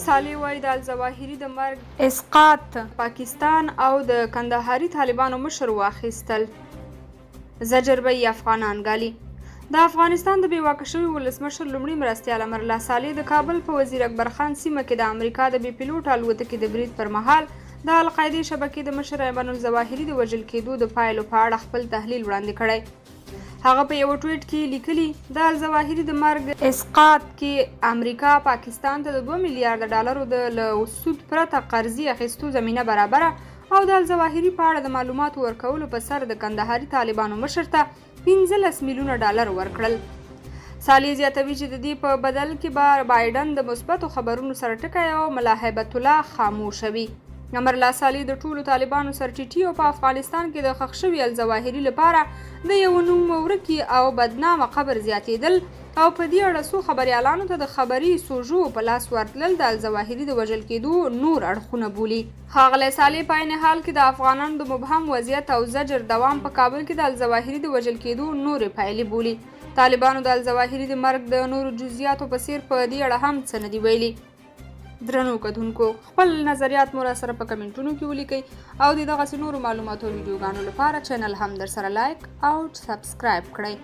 صالح وایي د الظواهري د مرګ اسقاط پاکستان او د کندهاري طالبانو مشر واخیستل. زجر به یې افغانان ګالي. د افغانستان د بېواکه شوي ولسمشر لومړي مرستیال امرالله صالح د کابل په وزیر اکبر خان سیمه کې د امریکا د بې پیلوټ الوتکې د برید پر مهال د القاعدې شبکې د مشر ایمن الظواهري د وژل کېدو د پایلو په اړه خپل تحلیل وړاندې کړی. هغه په یو ټویټ کې لیکلي د الظواهري د مرګ اسقاط کې امریکا پاکستان ته د 2 میلیارډ ډالرو د له سود پرته قرضې اخیستو زمینه برابره او د الظواهري په اړه د معلوماتو ورکولو په سر د کندهاري طالبانو مشر ته 15 میلیونه ډالر ورکړل. صالح زیاتوي چې د دې په بدل کې به بایډن د مثبتو خبرونو سره ټکی او ملا هیبت الله خاموشوي. امرالله صالح د ټولو طالبانو سرټیټي او په افغانستان کې د ښخ شوي الظواهري لپاره د یو نوم ورکي او بدنامه قبر زیاتېدل او په دې اړه څو خبریالانو ته د خبري سوژو په لاس ورتلل د الظواهري د وژل کېدو نور اړخونه بولي. ښاغلی صالح په عین حال کې د افغانانو د مبهم وضعیت او زجر دوام په کابل کې د الظواهري د وژل کېدو نورې پایلې بولي. طالبانو د الظواهري د مرګ د نورو جزئیاتو په څیر په دې اړه هم څه نه دي ویلي. درنو کتونکو خپل نظریات مو راسره په کمنټونو کې ولیکئ او د دغسې نورو معلوماتو او ویډیوګانو لپاره چینل هم در سره لایک او سبسکرایب کړئ.